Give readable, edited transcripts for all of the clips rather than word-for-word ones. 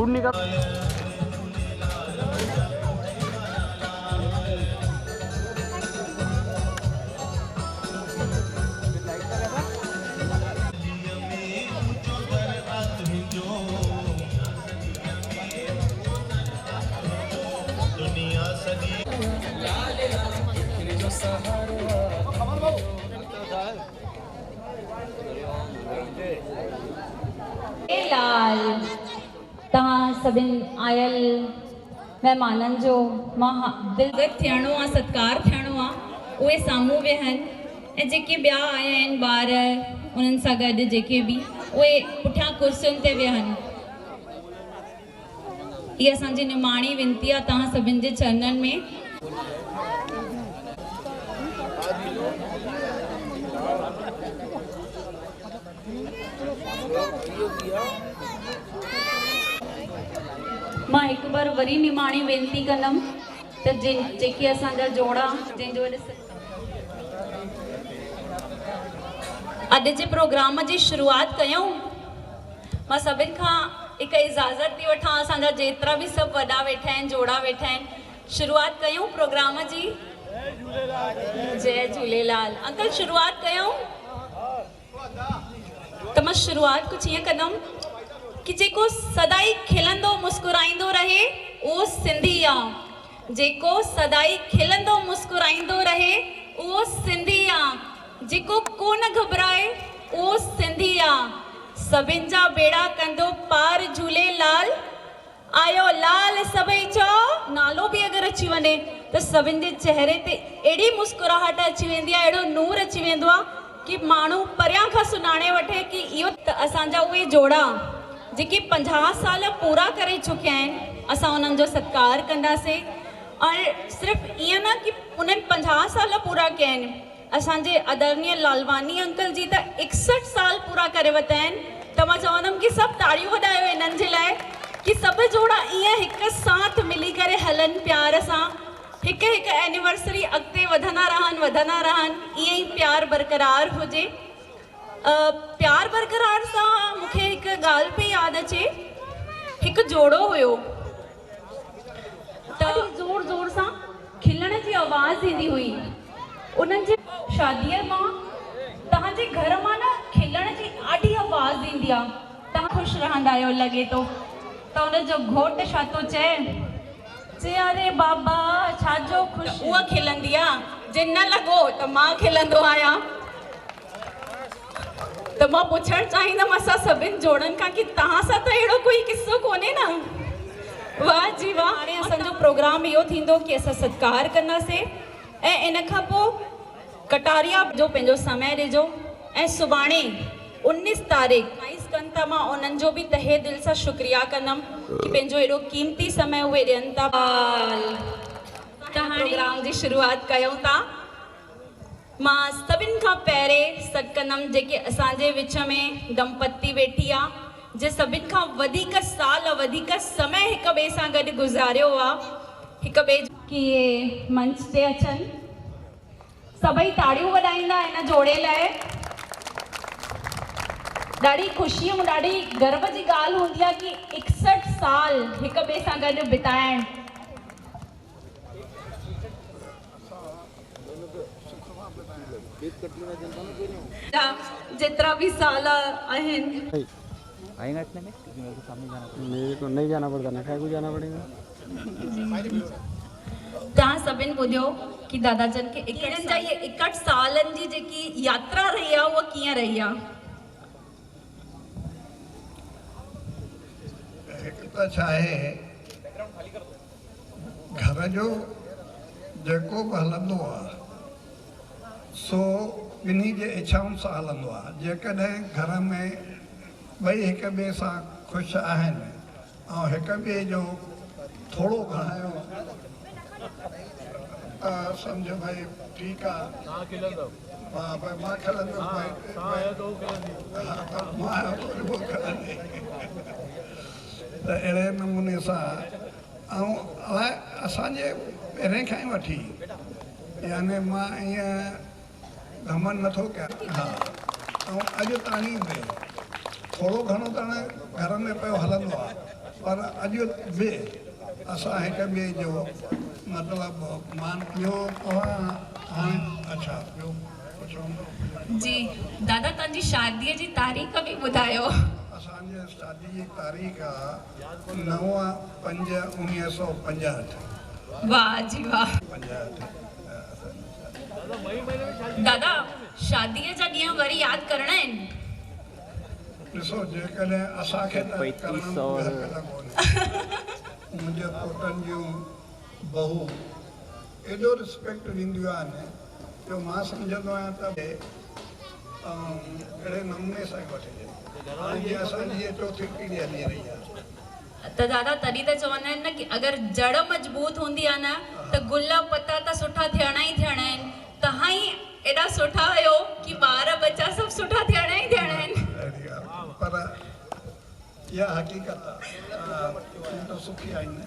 Shoot नहीं कर। लाल तव्हां सभिनि आयल महिमाननि जो मां दिलि थियणो आहे, सत्कार थियणो आहे, उहे साम्हूं वेहनि ऐं जेके ॿिया आया आहिनि ॿार उन्हनि सां गॾु जेके बि उहे पुठियां कुर्सियुनि ते वेहनि। इहा असांजी निमाणी विनती आहे तव्हां सभिनि जे चरणनि में। मां हिकु बार वरी निमाणी वेनती कंदमि त जेके असांजा जोड़ा जंहिंजो अॼु जे प्रोग्राम जी शुरूआत कयूं। मां सभिनि खां हिकु इजाज़त थी वठां, असांजा जेतिरा बि सभु वॾा वेठा आहिनि, जोड़ा वेठा आहिनि, शुरूआत कयूं प्रोग्राम जी। जय झूलेलाल। अंकल शुरूआत कयूं त मां शुरूआत कुझु ईअं कंदमि कि जेको सदाई खिलंदो मुस्कुराईंदो रहे उहो सिंधी आहे। जेको सदाई खिलंदो मुस्कुराईंदो रहे उहो सिंधी आहे। जेको कोन घबराए उहो सिंधी आहे। सभिनि जा बेड़ा कंदो पार झूलेलाल। आयो लाल सभई चओ। नालो बि अगरि अची वञे त सभिनि जे चेहरे ते अहिड़ी मुस्कुराहट अची वेंदी आहे, अहिड़ो नूर अची वेंदो आहे कि माण्हू परियां खां सुञाणे वठे कि इहो त असांजा उहे जोड़ा जेके 50 साल पूरा करे चुकिया आहिनि, असां उन्हनि जो सत्कार कंदासीं। और सिर्फ़ु ईअं न कि उन्हनि 50 साल पूरा कया आहिनि, असांजे आदरणीय लालवानी अंकल जी त 61 साल पूरा करे वरिता आहिनि। त मां चवंदमि कि सभु ताड़ियूं वॼायो इन्हनि जे लाइ कि सभु जोड़ा ईअं हिकु साथ मिली करे हलनि प्यार सां। हिकु हिकु एनिवर्सरी अॻिते वधंदा रहनि, ईअं ई प्यार बरक़रार हुजे। प्यार बरक़रार सां मूंखे हिकु ॻाल्हि पे यादि अचे। हिकु जोड़ो हुयो त ज़ोर ज़ोर सां खिलण जी आवाज़ ईंदी हुई। उन्हनि जे शादीअ मां तव्हांजे घर मां न खिलण जी ॾाढी आवाज़ ईंदी आहे। तव्हां ख़ुशि रहंदा आहियो लॻे थो। त उनजो घोट छा थो चए अरे बाबा छाजो ख़ुशि। उहा खिलंदी आहे। जे न लॻो त मां खिलंदो आहियां। त मां पुछणु चाहींदमि असां सभिनि जोड़नि खां कि तव्हां सां त अहिड़ो कोई किस्सो कोन्हे न? वाह जी वाह। हाणे असांजो प्रोग्राम इहो थींदो कि असां सत्कार कंदासीं ऐं इन खां पोइ कटारिया जो पंहिंजो समय ॾिजो। ऐं सुभाणे 19 तारीख़ 22 कनि था। मां उन्हनि जो बि तहे दिलि सां शुक्रिया कंदमि कि पंहिंजो एॾो क़ीमती समय उहे ॾियनि था। त हाणे प्रोग्राम जी शुरूआत कयूं था। मां सभिनि खां पहिरें सॾु कंदमि जेके असांजे विच में दंपति वेठी आहे, जे सभिनि खां वधीक साल वधीक समय हिक ॿिए सां गॾु गुज़ारियो आहे। हिक ॿिए कि इहे मंच ते अचनि। सभई ताड़ियूं वॼाईंदा हिन जोड़े लाइ। ॾाढी ख़ुशी ऐं ॾाढी गर्व जी ॻाल्हि हूंदी आहे कि 61 साल हिक ॿिए सां गॾु बिताइण। जितना भी साल आहिनि। आएगा इतने में क्योंकि मेरे को सामने जाना पड़ेगा। मेरे को नहीं जाना पड़ता ना, क्या को जाना पड़ेगा। तव्हां सभिनि ॿुधियो कि दादाजन के 61 सालनि जी जेकी यात्रा रही आहे उहा कीअं रही आहे। हिकु त छा आहे, घर जो जेको बि हलंदो आहे सो ॿिन्ही जे इच्छाउनि सां हलंदो आहे। जेकॾहिं घर में ॿई हिक ॿिए सां ख़ुशि आहिनि ऐं हिक ॿिए जो थोरो घणायो सम्झो भाई ठीकु आहे। मां खिलंदुसि त अहिड़े नमूने सां। ऐं अलाए असांजे पहिरें खां ई वठी यानी मां ईअं घमंड नथो कयां। हा, ऐं अॼु ताणी में थोरो घणो त घर में पियो हलंदो आहे। पर अॼु बि असां हिक ॿिए जो मतिलबु मान ॿियो तव्हां हाणे अच्छा ॿियो पुछो जी दादा तव्हांजी शादीअ जी तारीख़ बि ॿुधायो। असांजे शादी जी तारीख़ आहे 9/5/1965। वाह जी वाह। दादा शादीअ जा ॾींहं वरी यादि करणा आहिनि। ॾिसो जेकॾहिं असांखे त करणु कोन्हे मुंहिंजे पुटनि जूं बहू एॾो रिस्पेक्ट ॾींदियूं आहिनि जो मां सम्झंदो आहियां त अहिड़े नमूने सां वठिजे हाणे असांजी चौथी पीढ़ी हली रही आहे। त दादा तॾहिं त चवंदा आहिनि न कि अगरि जड़ मज़बूत हूंदी आहे न त गुल पता त सुठा थियणा ई थियणा आहिनि। तव्हां ई एॾा सुठा आहियो कि ॿार बच्चा सभु सुठा थियणा ई थियणा आहिनि। पर इहा हक़ीक़त आहे त सुखी आहिनि।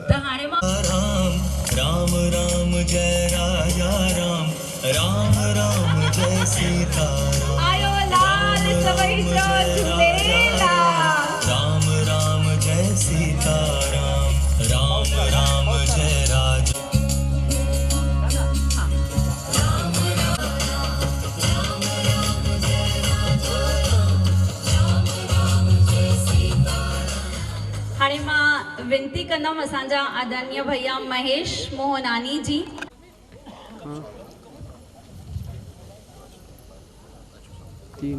त हाणे मां राम राम जय राजा राम राम राम जय सीता आयो लाल सभई जो झूलेलाल। राम राम जय सीता राम राम राम जय राजा। हाणे मां विनती कंदमि असांजा आदरणीय भैया महेश मोहनानी जी। तीन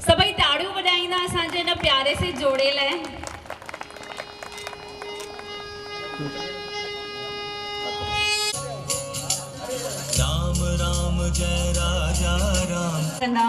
सभई ताड़ियूं वॼाईंदा असांजे हिन प्यारे से जोड़े लाइ। राम राम जय राजा राम कंदा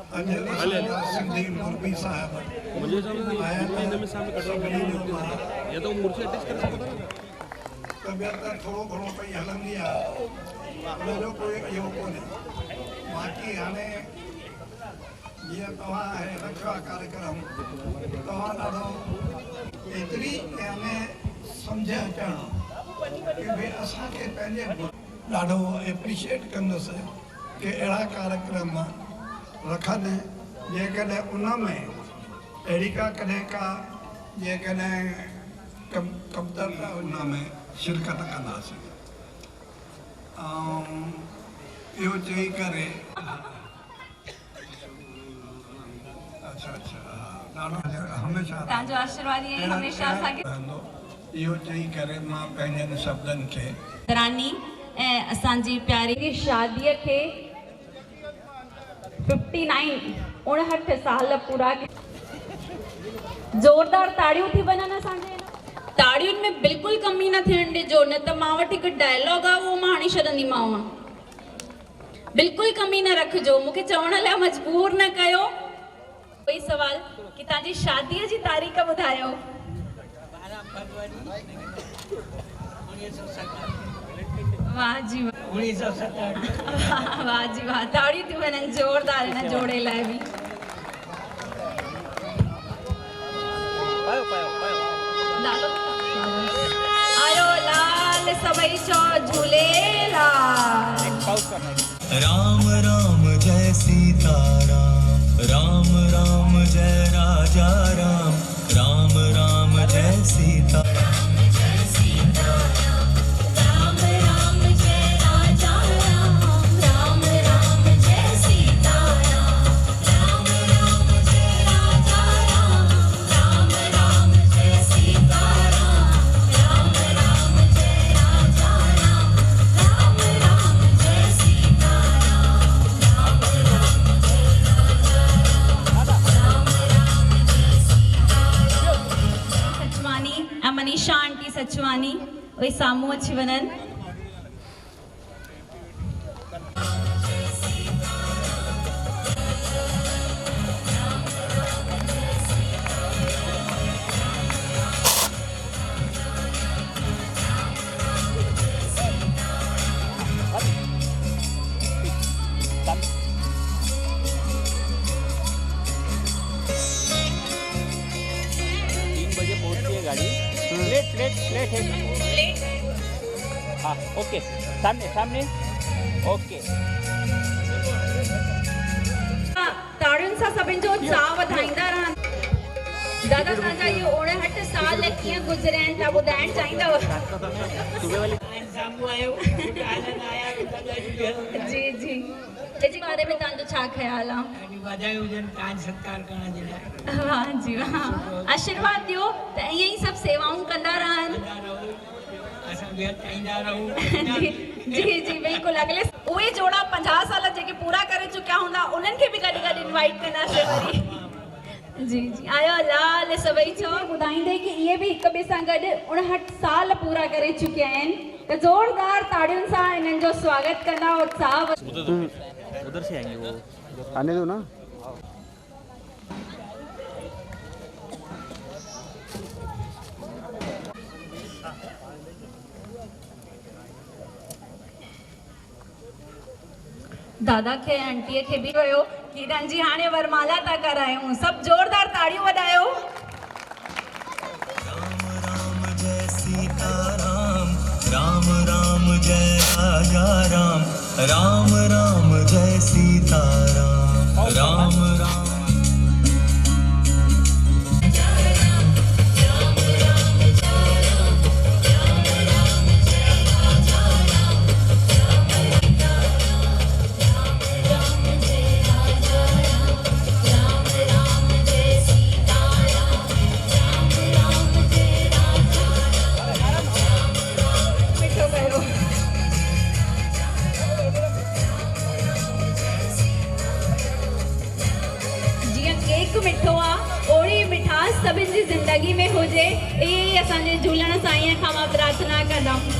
सिंधी मुरबी साहब तबियत थोरो घणो पई हलंदी आहे उनजो कोई इहो कोन्हे। बाक़ी हाणे जीअं तव्हां रखियो आहे कार्यक्रम तव्हां ॾाढो एतिरी में सम्झ अचणु की भई असांखे पंहिंजे ॾाढो एप्रिशिएट कंदुसि कि अहिड़ा कार्यक्रम रखनि जेकॾहिं उन में अहिड़ी कॾहिं का जेकॾहिं कमतर उन में शिरकत कंदासीं। इहो चई करे अच्छा ॾाढो हमेशह तव्हांजो आशीर्वाद ईअं ई हमेशह असांखे रहंदो। इहो चई करे मां पंहिंजनि शब्दनि खे रानी ऐं असांजी प्यारी शादीअ खे 59 साल पूरा जोरदार ताड़ियूं थी वञनि असांजे ताड़ियुनि में बिल्कुलु कमी न थियणु ॾिजो न त मां वटि हिकु डायलॉग आहे उहो मां हाणे छॾंदीमांव। बिल्कुलु कमी न रखिजो मूंखे चवण लाइ मजबूर न कयो। कोई सवाल कि तव्हांजी शादीअ जी तारीख़ ॿुधायो। 12 फरवरी 1957 वाह जी 1957 वाह जी वाह, ताड़ियूं थियूं वञनि ज़ोरदार हिन जोड़े लाइ बि। आयो लाल सभई चो झूलेलाल। राम राम जय सीता राम राम जय राजा राम राम राम जय सीता मनीषा आंटी सचवानी उहे साम्हूं अची वञनि। प्लेट है। हाँ ओके, सामने ओके। ताड़ियुनि सां सभिनि जो उत्साह वधाईंदा रहनि। दादा तव्हांजा इहे 59 साल कीअं गुज़रिया आहिनि तव्हां ॿुधाइणु चाहींदव? जी जी, हिनजे बारे में तव्हांजो छा ख़्यालु आहे? वाह जी वाह, आशीर्वाद ॾियो त ईअं ई सभु सेवाऊं कंदा रहनि। जी जी बिल्कुलु, अगले उहे जोड़ा 50 साल जेके पूरा करे चुकिया हूंदा उन्हनि खे बि गॾु गॾु इनवाइट कंदासीं वरी। जी जी, आयो लाल सभई चो ॿुधाईंदे कि इहे बि हिक ॿिए सां गॾु 59 साल पूरा करे चुकिया आहिनि, त ज़ोरदार ताड़ियुनि सां इन्हनि जो स्वागत कंदा। उत्साह उधर से आएंगे वो, आने दो ना। दादा खे आंटीअ खे बि वियो कि जी हाणे वरमाला था करायूं, सभु ज़ोरदार ताड़ियूं वॼायो। राम राम जय सीता राम राम जय राजा राम राम राम जय सीता राम राम मिठो आहे ओड़ी मिठास सभिनि जी ज़िंदगी में हुजे, ई असांजे झूलण साईं खां मां प्रार्थना कंदमि।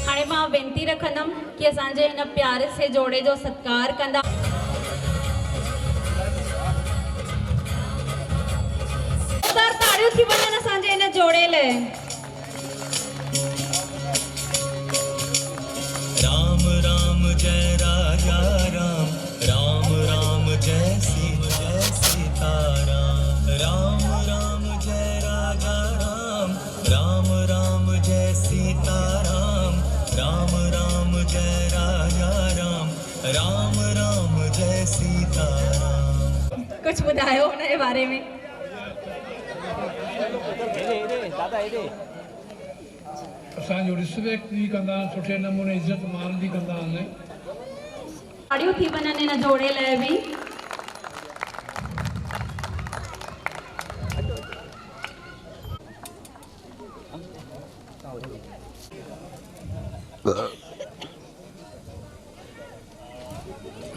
हाणे मां वेनती रखंदमि कि असांजे हिन प्यारे से जोड़े जो सत्कार कंदा। ताड़ियूं थी वञनि असांजे हिन जोड़े लाइ। राम राम जय राजा राम राम राम जय सीता राम राम जय राजा राम राम राम जय सीता राम राम जय राजा राम राम जय सीता राम। कुछ ॿुधायो हुनजे बारे में? असांजो रिस्पेक्ट बि कंदा आहिनि, सुठे नमूने इज़त मान बि कंदा आहिनि। ताड़ियूं थी वञनि हिन जोड़े लाइ बि।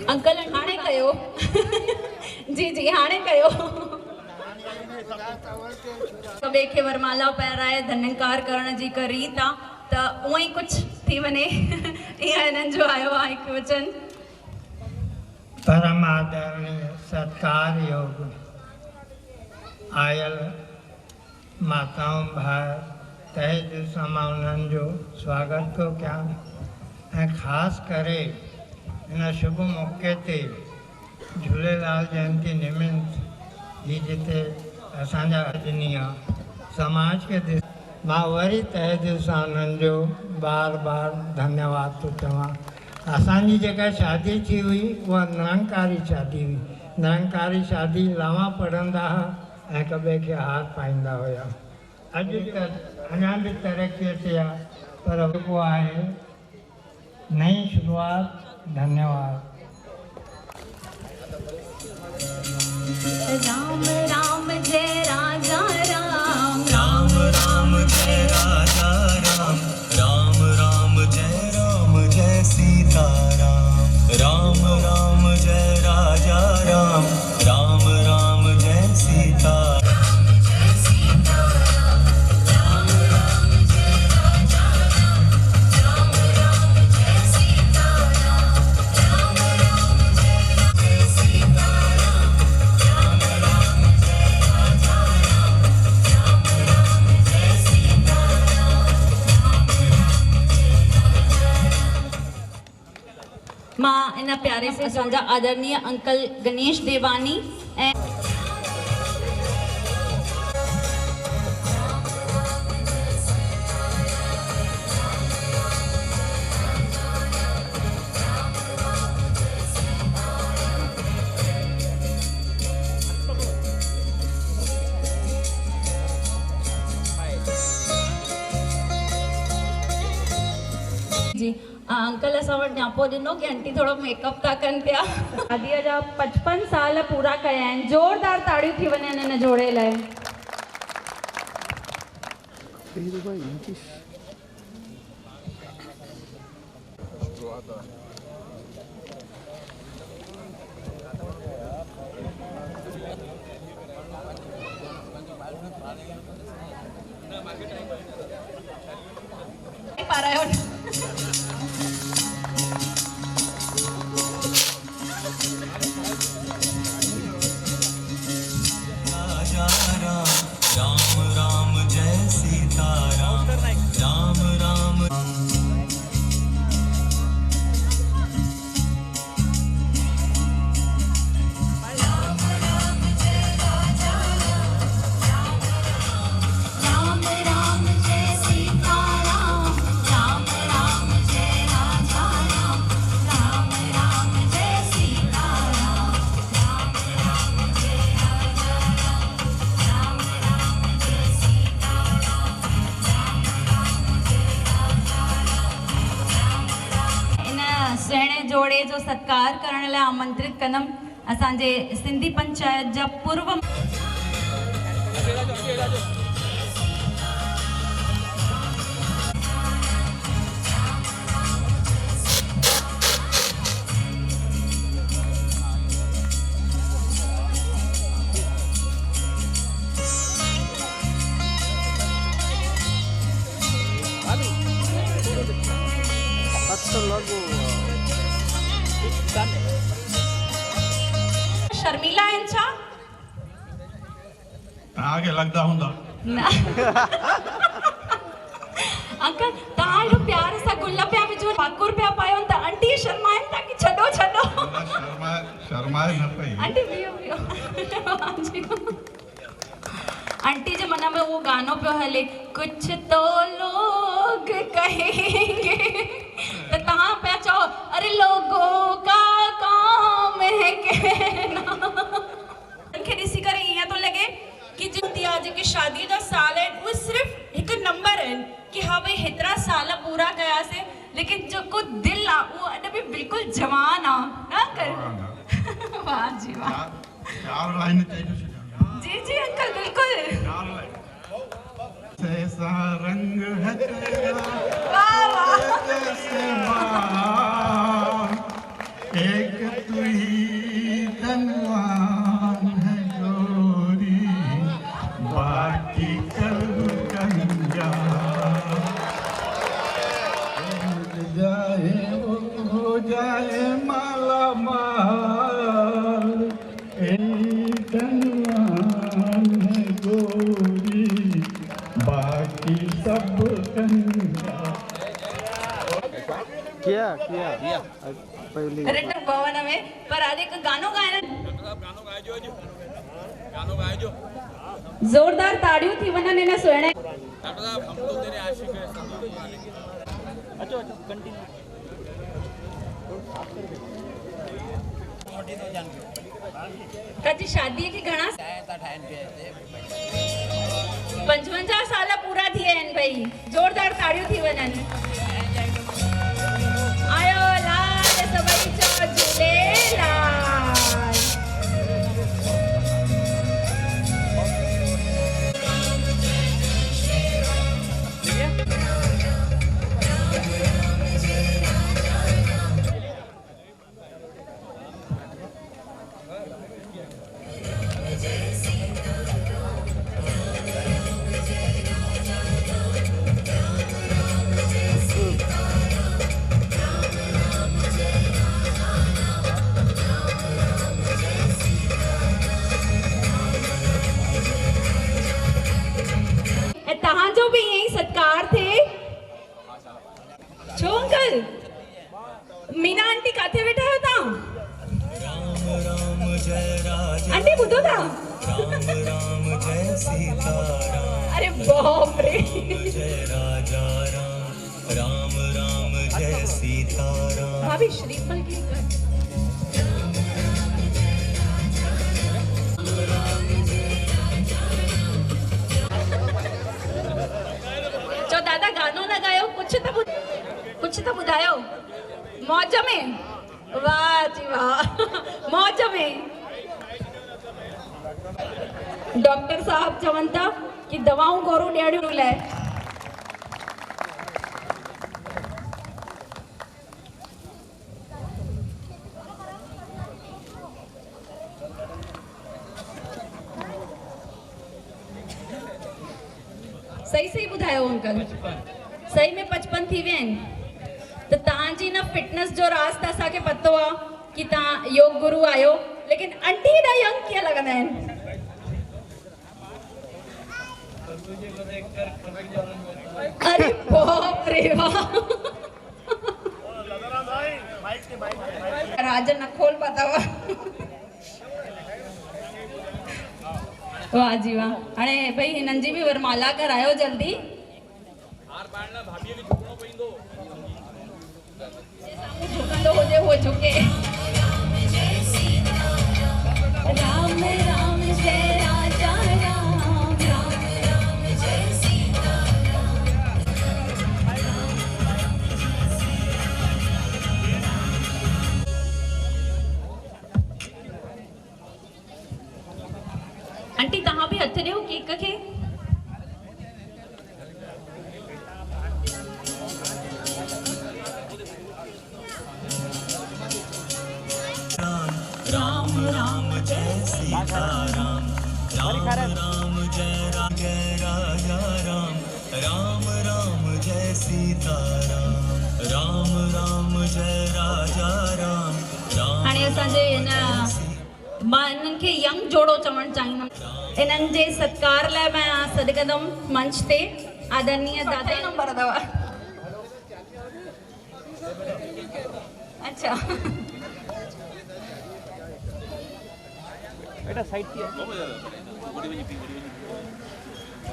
अंकल हाणे कयो। जी जी हाणे कयो। ॿिए खे वरमाला पहिराए धन्यकार करण जी हिकु रीत आहे, त उअं ई कुझु थी वञे ईअं हिननि जो आयो आहे हिकु वचन। परम आदरणीय सत्कार योग आयल माताऊं भाई तहे दिल सां मां उन्हनि जो स्वागत थो कयां ऐं ख़ासि करे हिन शुभ मौक़े ते झूलेलाल जयंती निमित ही जिते असांजा ॾिनी आहे समाज खे मां वरी तहे दिल सां उन्हनि जो बार बार धन्यवाद थो चवां। असांजी जेका शादी थी हुई उहा निरंकारी शादी हुई। निरंकारी शादी लावा पढ़ंदा हुआ ऐं हिक ॿिए खे हाथ पाईंदा हुआ। अॼु त अञा बि तरक़ीअ ते आहे पर जेको आहे नई शुरूआत। धन्यवाद। राम राम जय राजा राम, राम राम जय राजा राम, राम राम जय राम जय सीता राम, राम राम जय राजा राम, राम राम जय सीता। मां इन प्यारे से असांजा आदरणीय अंकल गणेश देवानी ऐं जी अंकल असां वटि न्यापो ॾिनो कि आंटी थोड़ो मेकअप था कनि पिया। शादीअ जा 55 साल पूरा कया आहिनि। ज़ोरदार ताड़ियूं थी वञनि हिन जोड़े लाइ। पा रहे हो राम राम जय सीता राम, राम राम। सुहिणे जोड़े जो सत्कार करण लाइ आमंत्रित कंदमि असांजे सिंधी पंचायत जा पूर्व शर्मिला आहिनि छा? तव्हांखे लॻंदा हूंदा। अंकल तव्हां एॾो प्यार सां गुल पिया विझो, ठाकुर पिया पायो त आंटी शर्माइनि था कि छॾो छॾो। शर्माए न पई। आंटी वियो वियो। आंटी जे मन में वो गानो पियो हले, कुछ तो लोग कहेंगे, तो तव्हां पिया चओ अरे लोगों का काम है कहना। उनखे ॾिसी करे ईअं थो लॻे कि जितिया जेके शादी जा साल आहिनि उहे सिर्फ़ हिकु नंबर आहिनि कि हा भई हेतिरा साल पूरा कयासीं, लेकिन जेको दिलि आहे उहो अॼु बि बिल्कुलु जवान आहे न कर। वाह जी वाह। चार लाइन जी जी अंकल बिल्कुल। ऐसा रंग है तेरा वाह वाह। जैसे बाहर, एक तू ही धनवान है गोरी, बाकी कल कंगाल। जाए माला माल धनवान है गोरी बाकी सब कंगाल। किया पहली रिटर्न भवन में पर आदि का गानो गायन जोरदार ताड़ियों थी वना ने सुने कची शादी की घना 55 साल पूरा थी हैं भाई जोरदार ताड़ियों थी वना ने आयो लाल सबई चो झूलेलाल। तहां जो भी यही सत्कार थे छो अंकल मीना आंटी काथे बैठा होता आंटी बुधो था जय सीताराम अरे बाप रे जय राजा राम राम जय सीताराम। भाभी श्रीफल की जो दादा गानो न गायो कुछ तो बुधायो मौज में वाह जी वाह मौज में डॉक्टर साहब चवन था कि दवाऊं गोरू ॾियणियूं लाइ सही ॿुधायो अंकल सही में 55 थी विया आहिनि त तव्हांजी न फिटनेस जो राज़ त असांखे पतो आहे कि तव्हां योग गुरु आहियो लेकिन आंटी हेॾा यंग कीअं लॻंदा आहिनि अरे बाप रे वाह राज न खोल पाता हुआ वाह जी वाह हाणे भाई हिननि जी बि वरमाला करायो जल्दी झुकंदो हुजे वो झुके राम राम जय राजा राम राम राम जय आंटी तहां भी हथ ॾियो केक खे राम राम जय सीताराम राम राम जय राजा राम राम जय सीताराम राम राम जय राजा राम हाणे असांजे हिन मां इन्हनि खे यंग जोड़ो चवणु चाहींदमि इन्हनि जे सत्कार लाइ मां सॾकंदमि मंच ते आदरणीय दादा नंबर अथव अच्छा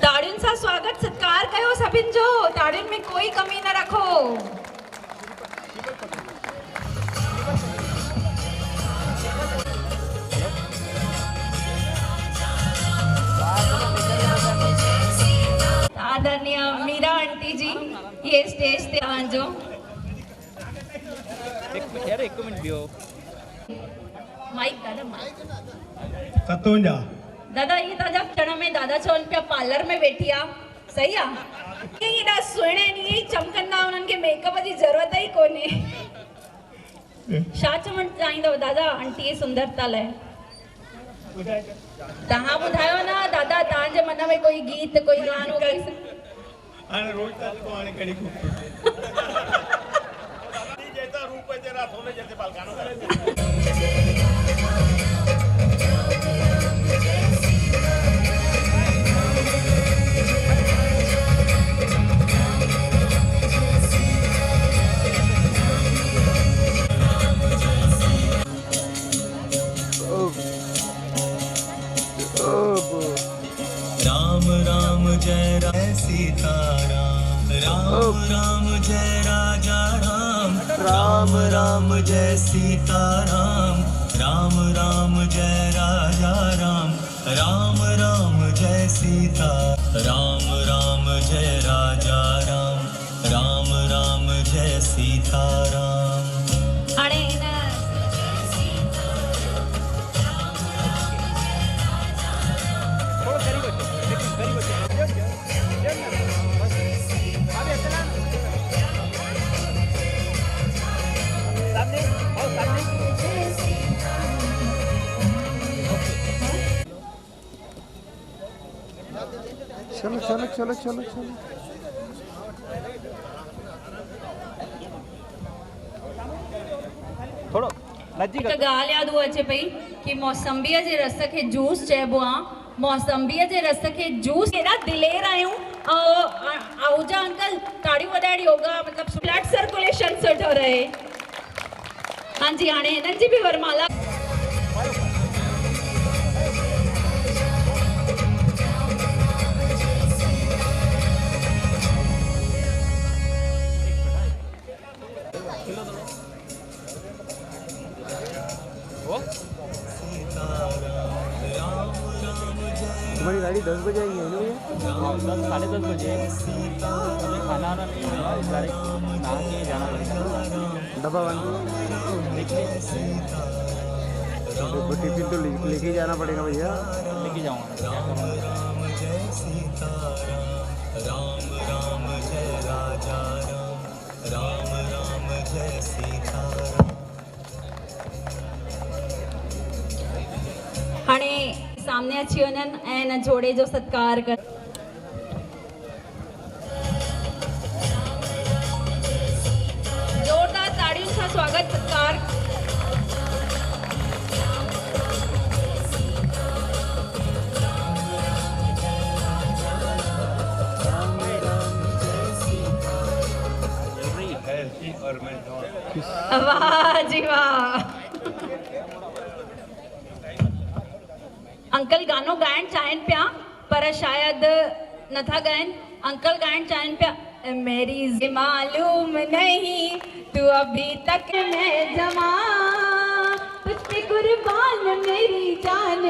ताड़ियुनि सां स्वागत सत्कार कयो सभिनि जो ताड़ियुनि में कोई कमी न रखो आदरणीय मीरा आंटी जी ये स्टेज ते आंजो एक मिनट बियो माइक दादा माइक कतोंजा दादा ये ताजा क्षण में दादा चवन पिया पार्लर में वेठी आ सही आ ये एॾा सुहिणा आहिनि इहे ई चमकंदा उन्हनि खे मेकअप जी ज़रूरत ई कोन्हे छा चवणु चाहींदव दादा आंटी जी सुंदरता लाइ तव्हां ॿुधायो न दादा तव्हांजे मन में कोई गीत कोई गानो कोई हाणे रोज ताल को हाणे कड़ी को जेता रूप राम राम जय सीता राम, राम राम जय राजा राम, राम राम जय सीता राम, राम राम जय राजा राम, राम राम जय सीता, राम राम जय राजा राम, राम राम जय सीता राम। हाणे हिन चलो चलो चलो चलो चलो थोड़ो नज़दीक हिकु ॻाल्हि यादि अचे पई कि मौसंबीअ जे रस खे जूस चइबो आहे। मौसंबीअ जे रस खे जूस केॾा दिलेर आहियूं। आहूजा अंकल ताड़ियूं वॼाइण योगा मतिलबु ब्लड सर्कुलेशन सुठो रहे। हाँ जी, हाणे हिननि जी बि वरमाला तुम्हारी गाड़ी 10 बजे आएगी है ना भैया? 10 साढ़े 10 बजे। अभी खाना वाना नहीं हुआ, डायरेक्ट नहा के जाना पड़ेगा। डब्बा बंद तो टिफिन तो लेके जाना पड़ेगा भैया। लेके जाऊँगा। राम जय सीता राम, राम जय राजा राम, राम राम जय सीता राम। हाणे सामने अची वञनि ऐं हिन जोड़े जो सत्कार कर। जोरदार ताड़ियुनि सां स्वागत सत्कार। वाह जी वाह। अंकल गानो ॻाइण चाहिनि पिया पर शायदि नथा ॻाइनि। अंकल ॻाइण चाहिनि पिया मेरी मालूम नहीं तू अभी तक मैं जमा, तुझ पे कुर्बान मेरी जान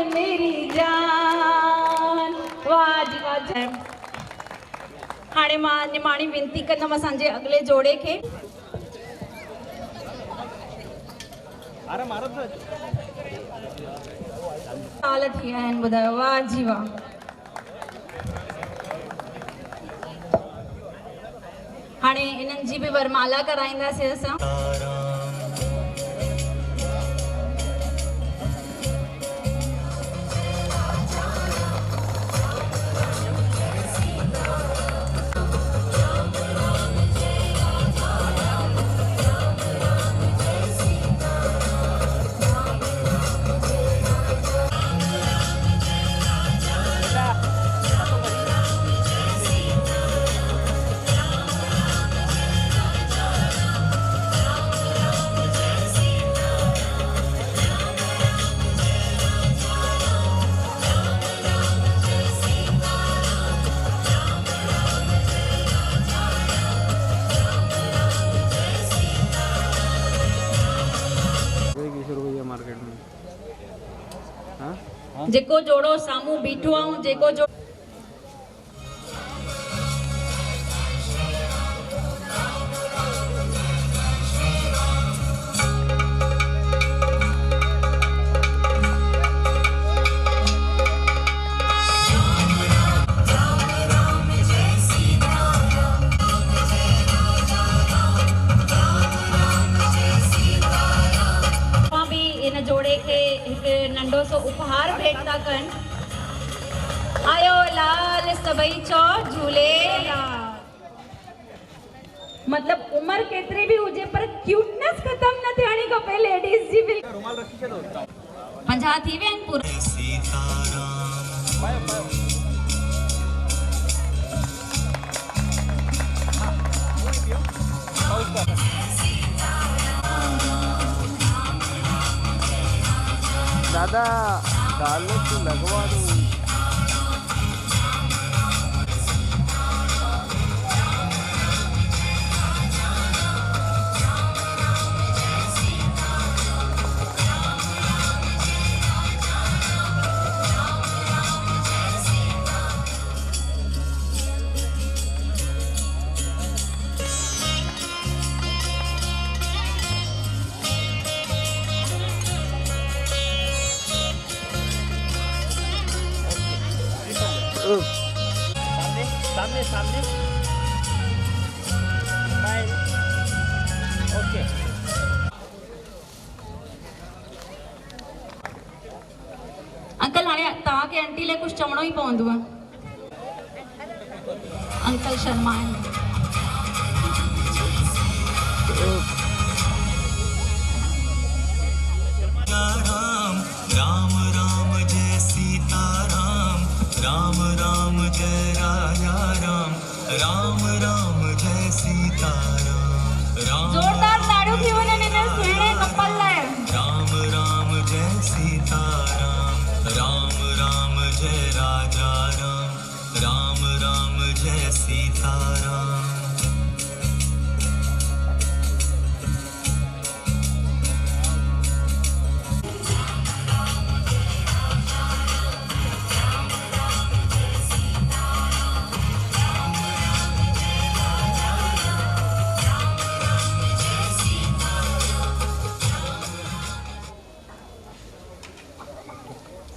वाह जी वाह। हाणे मां निमाणी विनती कंदमि असांजे अॻिले जोड़े खे। साल थी विया आहिनि ॿुधायो। वाह जी वाह। हाणे इन्हनि जी बि वरमाला कराईंदासीं असां। मार्केट में हाँ जेको जोड़ो सामू बीठो आऊं, जेको जो जोड़े के एक नंढो सो उपहार भेट था कन। आयो लाल सबई चो झूले लाल। मतलब उम्र केतिरी बि हुजे पर क्यूटनेस ख़त्म न थियणी खपे लेडीज़ जी बि। 50 थी विया आहिनि पूरा। दादा डालो तो लगवा दो। सामने सामने स्माइल। ओके अंकल हाणे तव्हांखे आंटी लाइ कुझु चवणो ई पवंदव। अंकल शर्मा आहिनि। राम राम जय सीताराम, राम राम जय राजा राम, राम राम जय सीताराम, राम जोरदार ताड़ियूं थी वञनि हिन सुहिणे कपल लाइ। राम राम जय सीताराम, राम राम जय राजा राम, राम राम जय सीताराम।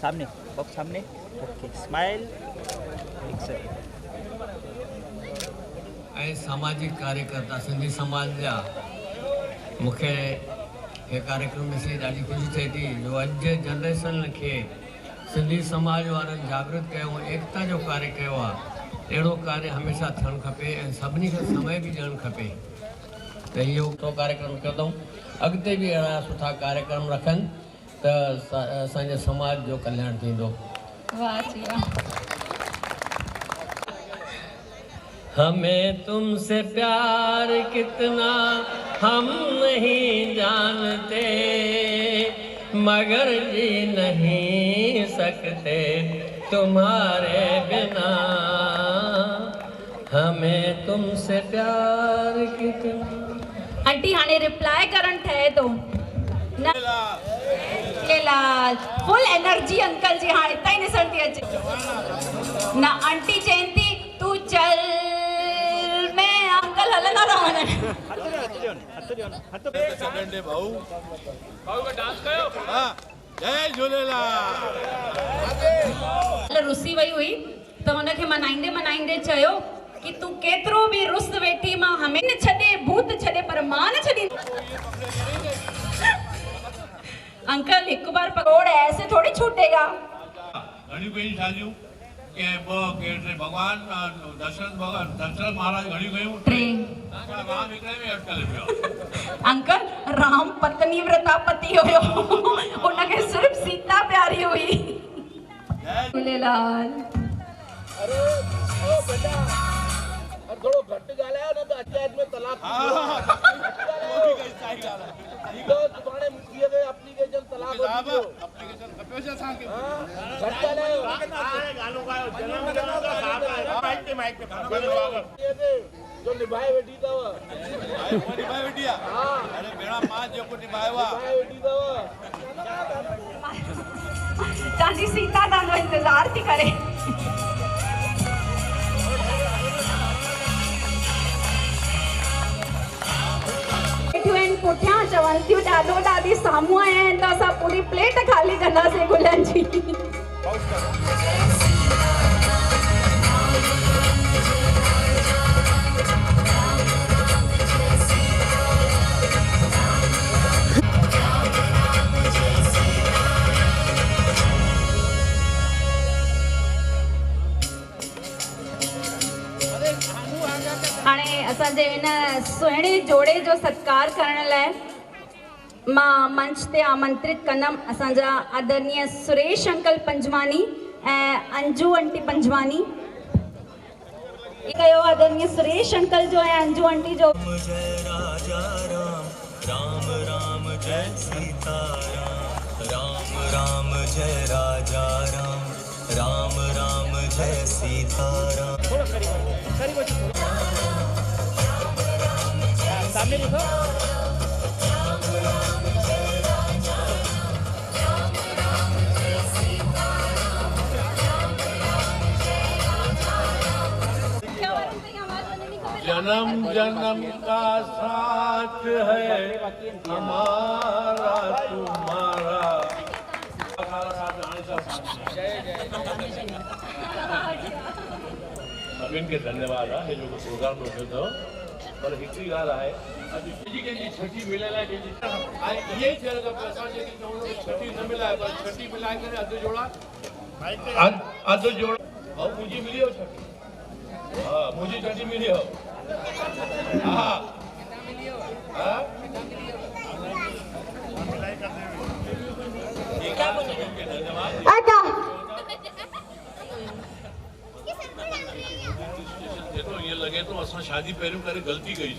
सामने बॉक्स सामने। Okay smile. ऐं सामाजिक कार्यकर्ता सिंधी समाज जा मूंखे हे कार्यक्रम ॾिसी ॾाढी ख़ुशी थिए थी जो अॼु जे जनरेशन खे सिंधी समाज वारनि जागृत कयो, एकता जो कार्य कयो आहे। अहिड़ो कार्य हमेशह थियणु खपे ऐं सभिनी खे समय बि ॾियणु खपे। त इहो सुठो कार्यक्रम कंदऊं, अॻिते बि अहिड़ा सुठा कार्यक्रम रखनि त असांजे समाज जो कल्याण थींदो। वाह जी वाह। हमें तुमसे प्यार कितना हम नहीं जानते, मगर जी नहीं सकते तुम्हारे बिना। हमें तुमसे प्यार कितना। आंटी हाणे रिप्लाई करण ठहे थो न। लाल फुल एनर्जी अंकल जी। हाँ इतना ही निसर थी अचे ना। आंटी चैन थी तू चल मैं अंकल हलंदा था वञनि। जय झूलेलाल। रुसी वई हुई त हुनखे मनाईंदे मनाईंदे चयो कि तू केतिरो बि रुस वेठी मां हमें न छॾे भूत छॾे पर मां न छॾी। अंकल एक बार पकौड़ ऐसे थोड़ी छूटेगा। घणी कई शादियूं के भगवान दशरथ महाराज घणी कयूं ट्रे। राम हिकिड़े में अटकल पियो। अंकल राम पत्नी व्रता पति हुयो, उनखे सिर्फ सीता प्यारी हुई। झूलेलाल। अरे ओ बेटा थोड़ो घट ॻाल्हायो न त अचायत में तलाक सुभाणे मुखीअ खे एप्लीकेशन तलाक एप्लीकेशन खपे छा असांखे? घट ॻाल्हायो माइक ते जो निभाए वेठी अथव। निभाए वेठी आहे। हा अरे भेणा मां जेको निभायो आहे निभाए वेठी अथव। तव्हांजी सीता तव्हांजो इंतज़ार थी करे। पुठियां चवनि थियूं ॾाढो ॾाढी साम्हूं आया आहिनि त असां पूरी प्लेट खाली कंदासीं गुलनि जी। हाणे असांजे इन सुहिणे जोड़े जो सत्कार करण लाइ मां मंच ते आमंत्रित कंदमि असांजा आदरणीय सुरेश अंकल पंजवानी ऐं अंजू आंटी पंजवानी। कयो आदरणीय सुरेश अंकल जो ऐं अंजू आंटी जो। जय राजा राम राम राम जय सीता राम राम जय राजा राम राम राम जय सीता राम। सामने देखो। जन्म जन्म का साथ है हमारा तुम्हारा। सभिनि खे धन्यवाद आहे जो प्रोग्राम रखियो अथव। पर हिकिड़ी ॻाल्हि आहे, अॼु कंहिंजी छठी मिलियल आहे, कंहिंजी इहे ई थियणु खपे। असां जेकी चवंदा आहियूं छठी न मिलाए, पर छठी मिलाए करे अधु जोड़ा भाऊ मुंहिंजी मिली हो छठी। हा मुंहिंजी छठी मिली हो। हा लगे तो असां शादी पहिरियों करे ग़लती कई।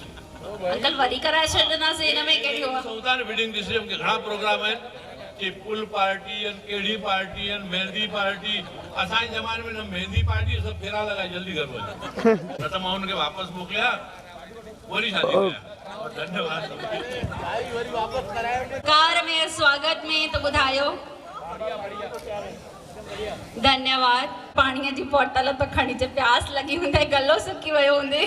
अंकल वरी कराए छॾंदासीं, हिन में कहिड़ी हो। सुल्तान वेडिंग डिस्ट्रिक्ट के घणा प्रोग्राम आहिनि कि पुल पार्टी आहिनि, कहिड़ी पार्टी आहिनि, मेहंदी पार्टी। असांजे ज़माने में न मेहंदी पार्टी, सभु फेरा लॻाए जल्दी घर वञे, न त मां हुनखे वापसि मोकिलिया वरी शादी कया। धन्यवाद। कार में स्वागत में तो ॿुधायो। धन्यवाद। पाणीअ जी बोतल तो खणी च प्यास लगी हूंदे, गलो सुकी वियो हूंदे।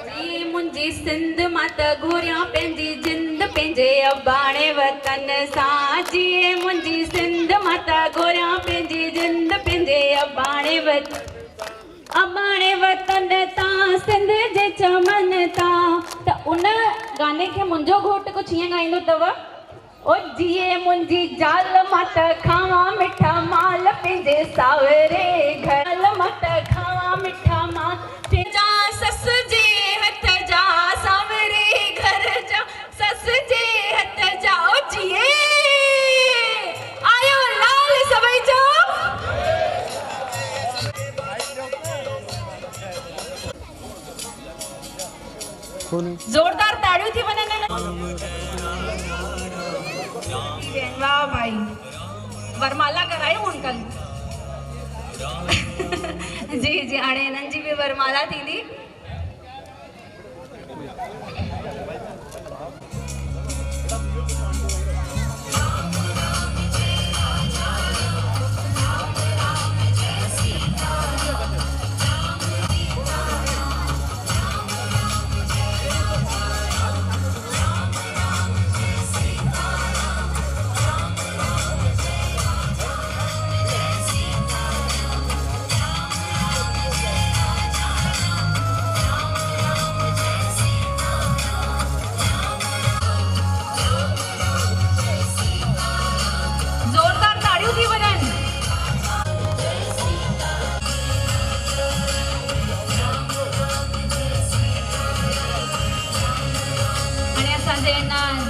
जी मुंहिंजी सिंध मां त घुरियां पंहिंजी जिंद पंहिंजे अबाणे वतन सां। जी मुंहिंजी सिंध मां त घुरियां पंहिंजी जिंद पंहिंजे अबाणे वतन तां, सिंध जे चमन तां। त उन गाने खे मुंहिंजो घोट कुझु हीअं ॻाईंदो अथव। ओ जिए मुंहिंजी ज़ाल मां त खावां मिठा माल पंहिंजे सावरे घर मां त खावां मिठा माल पंहिंजा सस जे हथ जा, सावरे घर जा सस जे हथ जा। ओ जिए आयो लाल सभई जो। जोरदार ताड़ियूं थी वञनि। वाह भाई, वरमाला करायूं अंकल। जी जी हाणे हिननि जी बि वरमाला थींदी।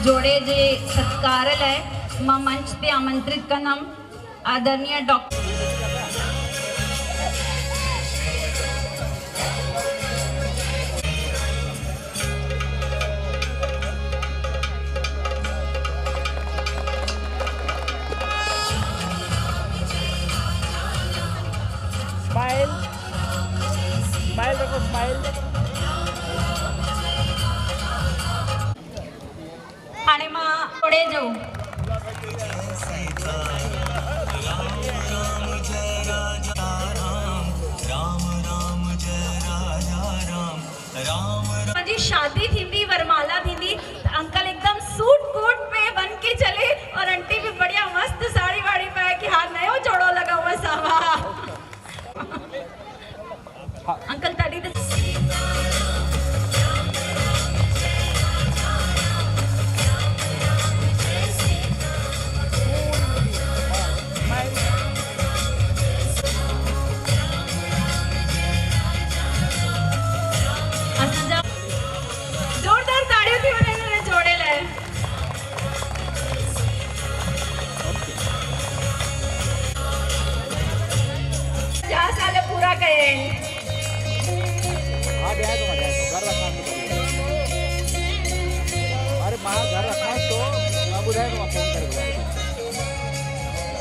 जोड़े जे सत्कार लाइ मां मंच ते आमंत्रित कंदमि आदरणीय डॉक्टर स्माइल रखो, स्माइल। हाणे मां जोड़े जो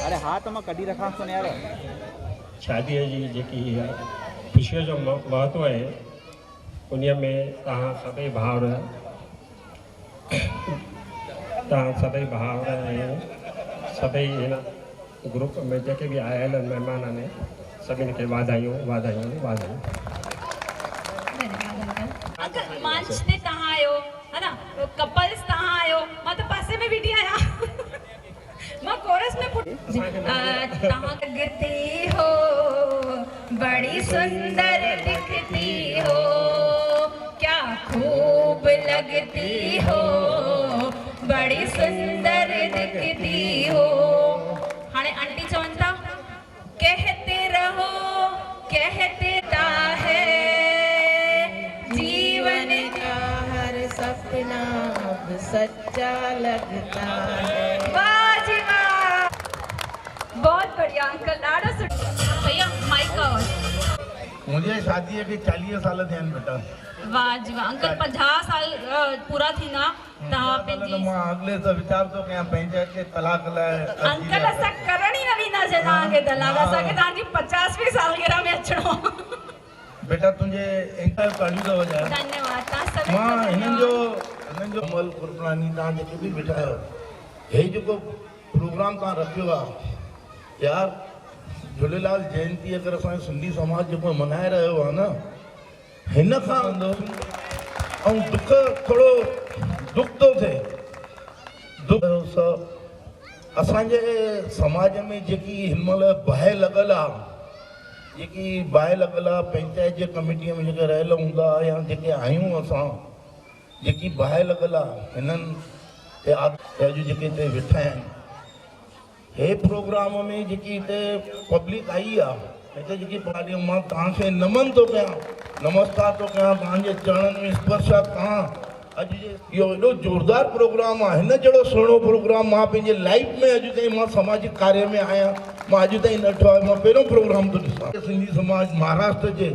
अरे हाथ में कढी रखा सुन यार। शादीअ जी जेकी ख़ुशीअ जो महत्व आहे उन में तव्हां सभई भाउर ऐं सभई हिन ग्रुप में जेके भी आयल महिमान आहिनि सभिनी खे वाधायूं। अंकल मंच ते तव्हां आयो है ना, कपल्स तव्हां आयो, मां तो पासे में बीठी आहियां। मां कोरस में तव्हां लगती हो बड़ी सुंदर दिखती हो, क्या खूब लगती हो बड़ी सुंदर दिखती हो। हाणे आंटी चवन था कहते रहो कहते है जीवन का हर सपना अब सच्चा लगता है। वाह जी वाह, बहुत बढ़िया अंकल, ॾाढो सुठो। भैया माइक आवाज। मुझे शादी के 40 साल थे बेटा। वाह जी वाह अंकल, 50 साल पूरा थींदा अगले से विचार तो क्या पंचायत के तलाक लाए अंकल असा करण ही न ॾींदा जे तव्हांखे तलाक, असांखे तव्हांजी 50वीं सालगिरह में अचणो। बेटा तुझे एंकर कढी दो वजह धन्यवाद। तव्हां सभी मां हिनन जो अमल कुरबानी तव्हां जेके भी बेटा आयो हे जेको प्रोग्राम तव्हां रखियो आहे यार, झूलेलाल जयंती अगर असांजो सिंधी समाज जेको मनाए रहियो आहे न हिन खां ऐं दुख थोड़ो दुख तो थे दुख असांजे समाज में जेकी हिनमहिल बाहि लॻल आहे पंचायत जे कमेटीअ में जेके रहियल हूंदा या जेके आहियूं असां जेकी बाहि लॻल आहे हिननि जेके हिते वेठा आहिनि हे प्रोग्राम में जेकी हिते पब्लिक आई आहे हिते जेकी मां तव्हांखे नमन थो कयां, नमस्कार तो कयां तव्हांजे चरणनि में स्पर्श आहे। तव्हां अॼु इहो एॾो ज़ोरदार प्रोग्राम आहे, हिन जहिड़ो सुहिणो प्रोग्राम मां पंहिंजे लाइफ में अॼु ताईं मां सामाजिक कार्य में आहियां, मां अॼु ताईं न ॾिठो आहे। मां पहिरियों प्रोग्राम थो ॾिसां। सिंधी समाज महाराष्ट्र जे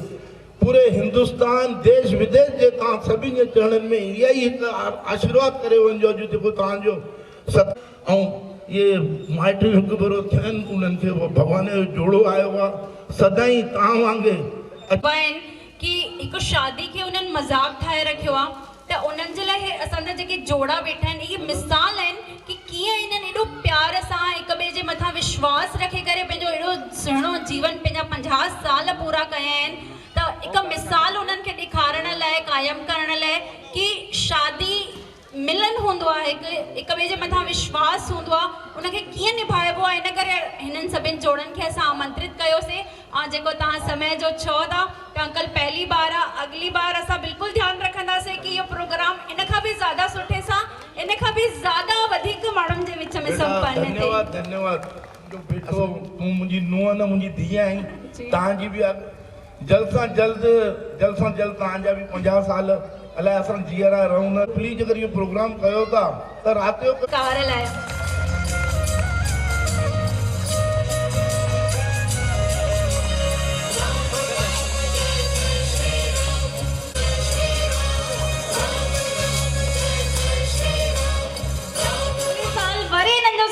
पूरे हिंदुस्तान देश विदेश जे तव्हां सभिनी जे चरणनि में इहा ई हिकु आशीर्वाद करे वञिजो अॼु जेको तव्हांजो सत ऐं इहे माइट हिकु भेरो थियनि, उन्हनि खे भॻवान जो जोड़ो आयो आहे सदाईं तव्हां वांगुरु कि हिकु शादी खे उन्हनि मज़ाक ठाहे रखियो आहे, त उन्हनि जे लाइ असांजा जेके जोड़ा वेठा आहिनि इहे मिसाल आहिनि कि कीअं इन्हनि एॾो प्यार सां हिक ॿिए जे मथां विश्वास रखे करे पंहिंजो एॾो सुहिणो जीवन पंहिंजा 50 साल पूरा कया आहिनि। त हिकु मिसाल उन्हनि खे ॾेखारण लाइ, क़ाइमु करण लाइ कि शादी मिलन हूंदो आहे, हिक ॿिए जे मथां विश्वास हूंदो आहे, उनखे कीअं निभाइबो आहे। इन करे हिननि सभिनि जोड़नि खे असां आमंत्रित कयोसीं। ऐं जेको तव्हां समय जो चओ था त अंकल पहली बार आहे, अगली बार असां बिल्कुलु ध्यानु रखंदासीं कि इहो प्रोग्राम इन खां बि ज़्यादा सुठे सां, इन खां बि ज़्यादा वधीक माण्हुनि जे विच में संपन्न थिए। धन्यवाद जो बेटो तूं मुंहिंजी नुंहुं न मुंहिंजी धीउ आहीं, तव्हांजी बि जल्द सां जल्द तव्हांजा बि 50 साल अलाए असां जीअरा रहूं न। प्लीज अगर इहो प्रोग्राम कयो था त राति जो कार लाइ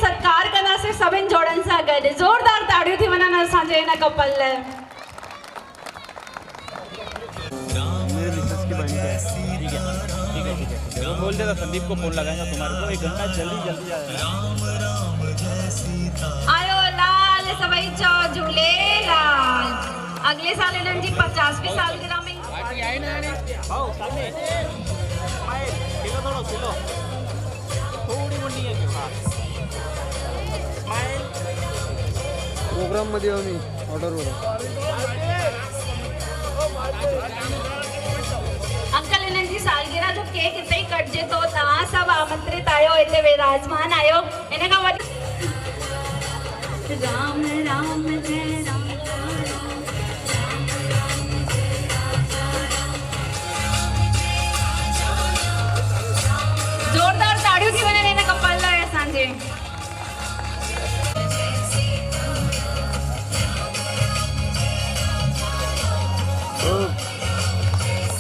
सत्कार कंदासीं सभिनि जोड़नि सां गॾु। ज़ोरदार ताड़ियूं थी वञनि असांजे हिन कपल लाइ। तो बोल देगा संदीप को फोन लगाएंगे तुम्हारे को 1 घंटा जल्दी आयो लाल सभई चो झूलेलाल। अगले साल इन्हनि जी 50वीं सालगिरह में थोड़ी मुंडी है प्रोग्राम मध्ये आम्ही ऑर्डर अंकल इन्हनि जी सालगिरह जो केक हिते ही कटजे तो तव्हां सभु आमंत्रित आयो, हिते विराजमान आयो। इन खां वधीक राम राम जय राम जोरदार ताड़ियूं थी वञनि हिन कपल लाइ असांजे।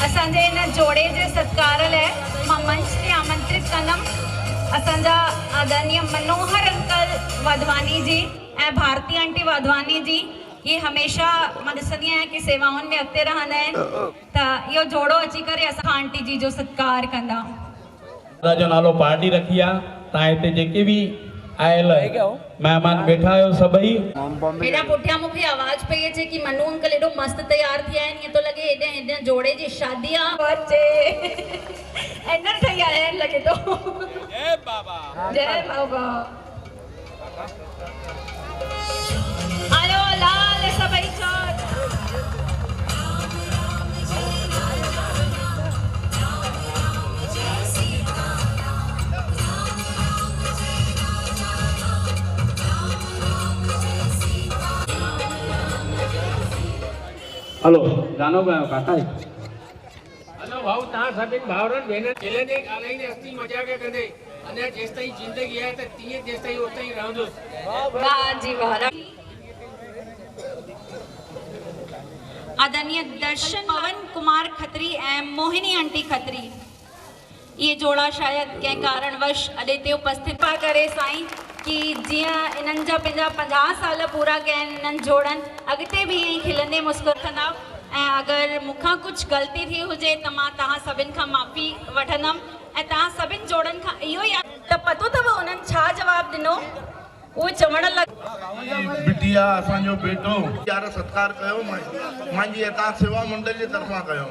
असांजे हिन जोड़े जे सत्कार लाइ मां मंच ते आमंत्रित कंदमि असांजा आदरणीय मनोहर अंकल वाधवानी जी ऐं भारती आंटी वाधवानी जी, ये हमेशा मां ॾिसंदी आहियां कि सेवाउनि में अॻिते रहंदा आहिनि, त इहो जोड़ो अची करे असां आंटी जी जो सत्कार कंदा। जो नालो पार्टी रखी आहे। तव्हां हिते जेके बि आयल महिमान वेठा आहियो सभई। हेॾा पुठियां मूंखे आवाज़ पई अचे कि मनु अंकल एॾो मस्त तयार थिया आहिनि, ईअं थो लॻे हेॾे जोड़े जी शादी आहे। अचे एनर ठही आया आहिनि लॻे थो। जय बाबा, जय बाबा। आयो लाल सभई चौथ। हलो गानो गायो काका। हलो भाऊ, तव्हां सभिनि भाउरनि भेनरनि मिलंदे ॻाल्हाईंदे हस्ती मज़ाक कंदे अञा जेसि ताईं ज़िंदगी आहे त तीअं जेसि ताईं उते ई रहंदुसि। वाह जी वाह। आदरणीय दर्शन पवन कुमार खत्री ऐं मोहिनी आंटी खत्री, ये जोड़ा शायद कंहिं कारणवश अॼु हिते उपस्थित पा करे साईं कि जीअं इन्हनि जा पंहिंजा 50 साल पूरा कया आहिनि इन्हनि जोड़नि, अॻिते बि ईअं ई खिलंदे मुस्कुराईंदा। ऐं अगरि मूंखां कुझु ग़लती थी हुजे त मां तव्हां सभिनि खां माफ़ी वठंदमि। ऐं तव्हां सभिनि जोड़नि खां इहो ई त पतो अथव उन्हनि छा जवाबु ॾिनो? उहे चवण लॻा, बिटिया असांजो बेटो यार सत्कार कयो, मुंहिंजी हितां सेवा मंडल जे तरफ़ां कयो।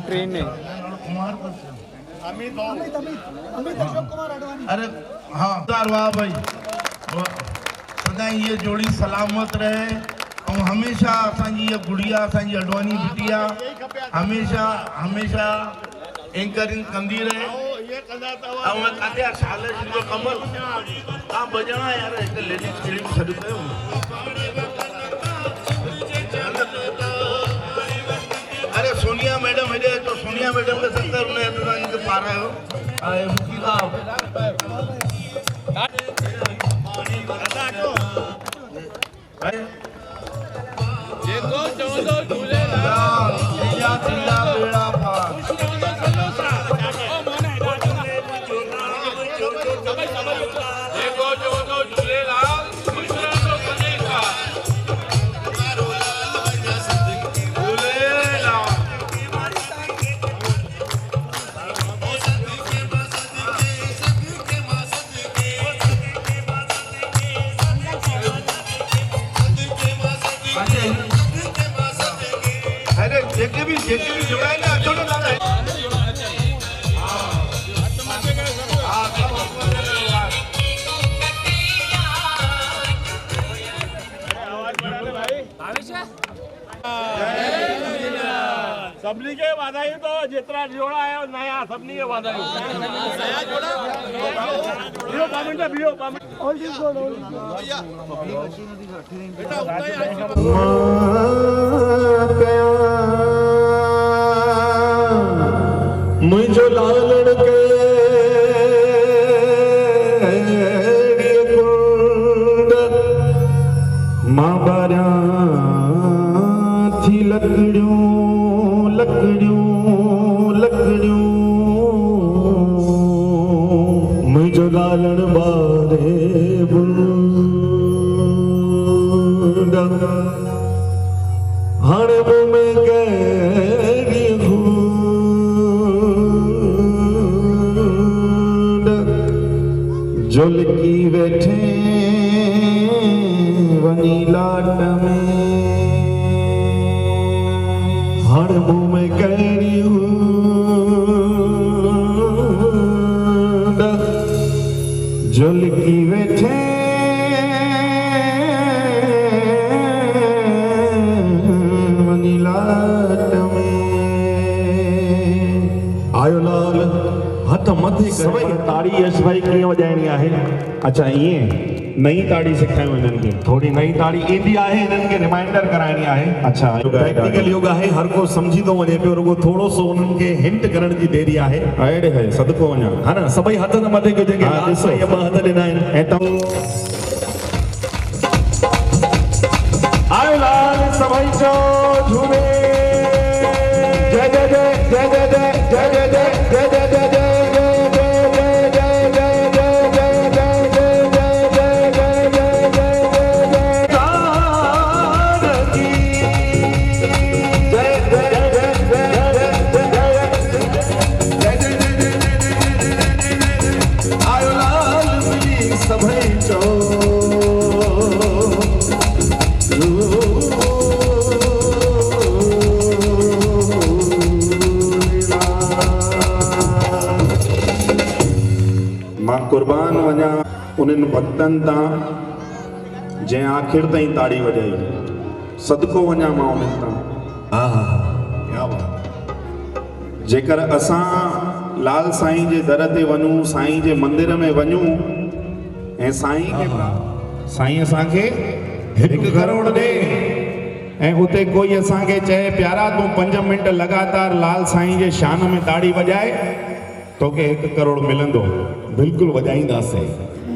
ट्रेन में अरे हाँ वाह भाई, सदाईं ये जोड़ी सलामत रहे और हमेशा असांजी ये गुड़िया असांजी अडवानी बिटिया हमेशा हमेशा एंकरिंग कंदी रहे। और काथे साल जो कमल तव्हां बजाणा यार एक लेडीज कहिड़ी बि सॾु कयो। अरे सोनिया मैडम हेॾे अचो, सोनिया मैडम खे सत्तर उन हंधि पारायो। ऐं मुखी साहब जेको चवंदो झूलेलाल या थींदा बेड़ा पार। जेको चवंदो झूलेलाल ख़ुशि रहंदो कॾहिं का। अरे जेके भी जोड़ा ना अचो ना दादा। सभिनी खे वाधायूं तो जेतिरा जोड़ा आया नया सभिनी खे वाधायूं। नया जोड़ा बियो पामिंट बियो पामिंट ऑल दिस गॉड ऑल बेटा मुझो लालण के मां बारिया थी लकड़ियों मुझो लालण बारे बुंदा हाणे मुँह में कहिड़ी जो लिकी वेठे वनी लाट में हर मुँह में कहिड़ी जो लिकी वेठे वनी लाट में आयो लाल हथ मथे सभई ताड़ी यश भाई कीअं वॼाइणी आहे। अच्छा ईअं नई ताड़ी सेखारियूं हिननि खे, थोड़ी नई ताड़ी ईंदी आहे, हिननि खे रिमाइंडर कराइणी आहे। अच्छा प्रैक्टिकल योग आहे, हर को सम्झी थो वञे पियो, रुगो थोरो सो उन्हनि खे हिंट करण जी देरी आहे। अड़े है सदको वञा हा न, सभई हथ त मथे कयो जेके ॾिसो ॿ हथ ॾिना आहिनि। ऐं आयो लाल सभई चो झूमे जय जय जय जय जय जय जय जय जय जय जय जय मां कुर्बान वञा उन्हनि भक्तनि तां जंहिं आख़िर ताईं ताड़ी वॼाई, सदको वञा मां उन्हनि तां। क्या बात। जेकर असां लाल साईं जे दर ते वञूं, साईं जे मंदिर में वञूं ऐं साईं खे साईं असांखे 1 करोड़ ॾे ऐं उते कोई असांखे चए प्यारा तूं 5 मिंट लगातार लाल साईं जे शान में ताड़ी वॼाए तोखे 1 करोड़ मिलंदो, बिल्कुलु वॼाईंदासीं।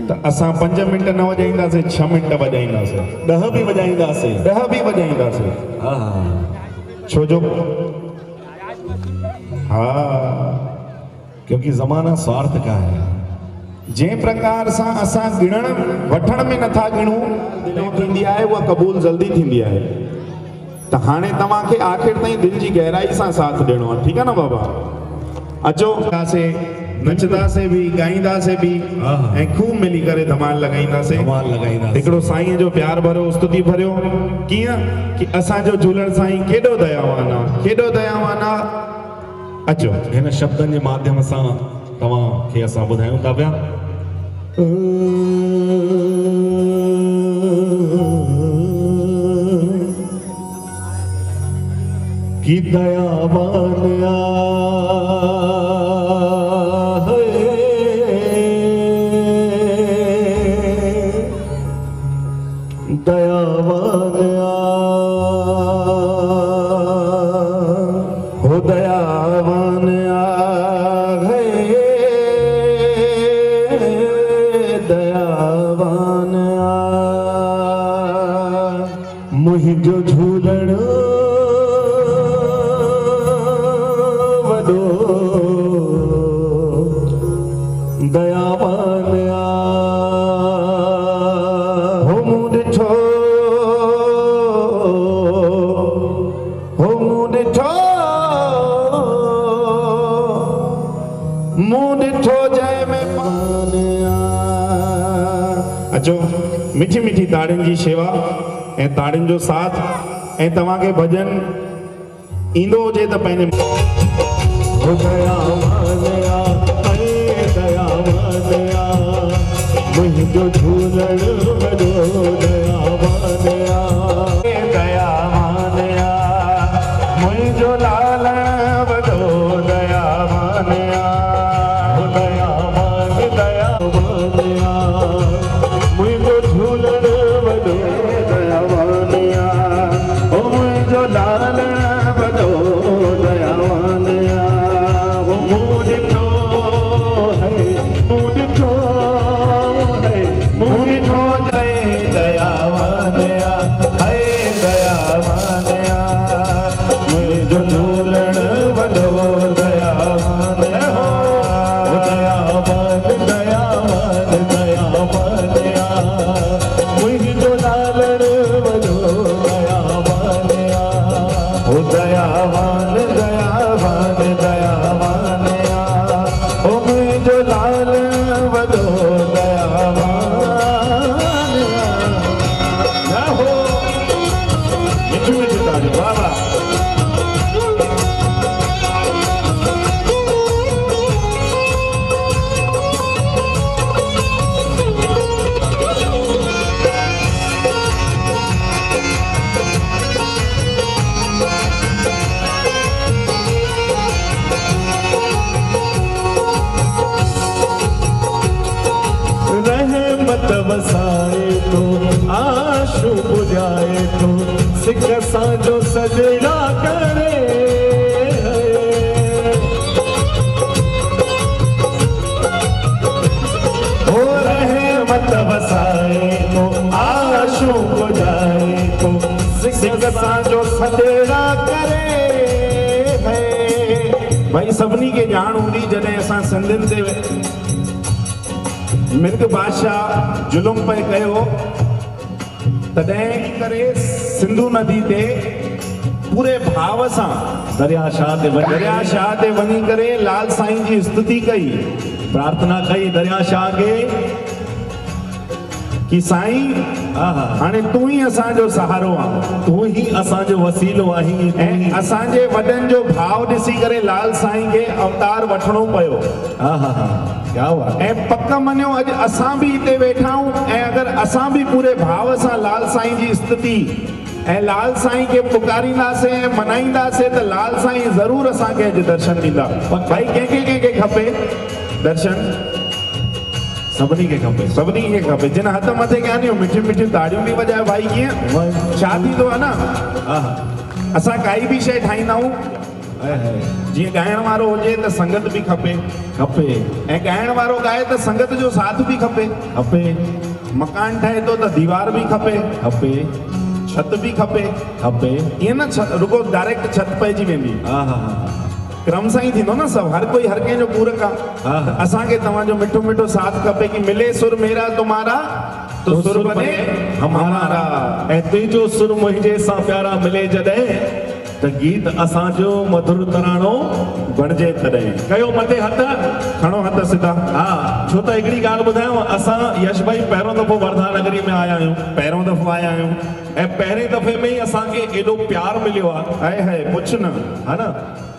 त असां 5 मिंट न वॼाईंदासीं, 6 मिंट वॼाईंदासीं, 10 बि वॼाईंदासीं, 10 बि वॼाईंदासीं। छो जो क्योंकि ज़माना स्वार्थ का है। जंहिं प्रकार सां असां गिणण वठण में नथा गिणूं दिलों थींदी आहे उहा क़बूल जल्दी थींदी आहे। त हाणे तव्हांखे आख़िर ताईं दिलि जी गहराई सां साथ ॾियणो आहे, ठीकु आहे न बाबा? अचो नचंदासीं बि, गाईंदासीं बि ऐं खूब मिली करे धमाल लॻाईंदासीं। हिकिड़ो साईं जो प्यार भरियो स्तुति भरियो कीअं कि असांजो झूलण साईं केॾो दयावान आहे, केॾो दयावान आहे। अचो हिन शब्दनि जे माध्यम सां तव्हांखे असां ॿुधायूं था पिया कि दयावान दयावान हो दयावान दयावान मुझो झूलण वॾो दयावान हो मूं ॾिठो जंहिं में अचो मिठी मिठी ताड़ियुनि जी शेवा ऐं ताड़ियुनि जो साथ ऐं तव्हांखे भॼन ईंदो हुजे त पंहिंजे मुंहिंजो झूलण वॾो दयावान दयावान मुंहिंजो लालण वॾो दयावान दयावान दयावान मुंहिंजो झूलण वॾो दयावान ओ मुंहिंजो लालण वॾो दयावान मूं ॾिठो है मूं ॾिठो जय दयावान है दयावान मुंहिंजो झूलण वॾो दयावान हो दयावान दयावान दयावान मुंहिंजो लालण वॾो दयावान हो दयावान दयावान दयावान हो मुंहिंजो लालण वॾो वसाए तो आशू बुझाए तो सिक सां सजड़ा करे हो रहे मत वसाए तो आशू बुझाए तो सिक सां सजड़ा करे भाई सभिनी खे ॼाण हूंदी जॾहिं असां सिंधियुनि ते मिर्ग बादशाह जुलुम पे कयो तॾहिं करे सिंधु नदी ते पूरे भाव सां दरियाशाह ते वञी करे लाल साईं जी स्तुति कई, प्रार्थना कई दरियाशाह खे कि साईं हाणे तू ही असांजो सहारो आहे, तू ही असांजो वसीलो आहीं, ऐं असांजे वॾनि जो भाव ॾिसी करे लाल साईं खे अवतार वठणो पियो। क्या बात। ऐं पक मञियो अॼु असां बि हिते वेठा आहियूं, ऐं अगरि असां बि पूरे भाव सां लाल साईं जी स्तुति ऐं लाल साईं खे पुकारींदासीं ऐं मनाईंदासीं त लाल साईं ज़रूरु असांखे अॼु दर्शन ॾींदा। भाई कंहिंखे खपे दर्शन? सभिनी खे खपे, सभिनी खे खपे। जिन हथ मथे कया नी मिठी मिठी ताड़ियूं बि वॼाए भाई, कीअं छा थींदो आहे न, असां काई बि शइ ठाहींदा आहियूं, जीअं ॻाइण वारो हुजे त संगत बि खपे, ऐं ॻाइण वारो ॻाए त संगत जो साथ बि खपे। मकान ठहे थो त दीवार बि खपे, छत बि खपे, ईअं न रुगो डायरेक्ट छत पइजी वेंदी। क्रम सां ई थींदो न सभु, हर कोई हर कंहिंजो पूरक आहे। असांखे तव्हांजो मिठो मिठो साथ खपे कि मिले सुर मेरा तुम्हारा तो सुर बने हमारा। ऐं तुंहिंजो सुर मुंहिंजे सां प्यारा मिले जॾहिं त गीत असांजो मधुर तराणो बणिजे तॾहिं। कयो मथे हथ, खणो हथ सिधा। छो त हिकिड़ी ॻाल्हि ॿुधायांव, असां यश भाई पहिरियों दफ़ो वर्धा नगरी में आया आहियूं, पहिरियों दफ़ो आया आहियूं, ऐं पहिरें दफ़े में ई असांखे एॾो प्यार मिलियो आहे। है पुछ न, है न।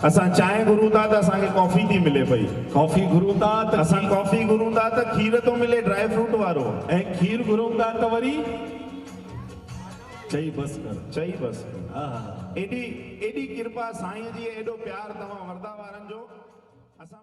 असां चांहि घुरूं था त असांखे कॉफ़ी थी मिले पई, कॉफ़ी घुरूं था त असां कॉफ़ी घुरूं था त खीर थो मिले ड्राई फ्रूट वारो, ऐं खीर घुरूं था त वरी चई बस कर। एॾी कृपा साईं जी, एॾो प्यार तव्हां वर्धा वारनि जो। असां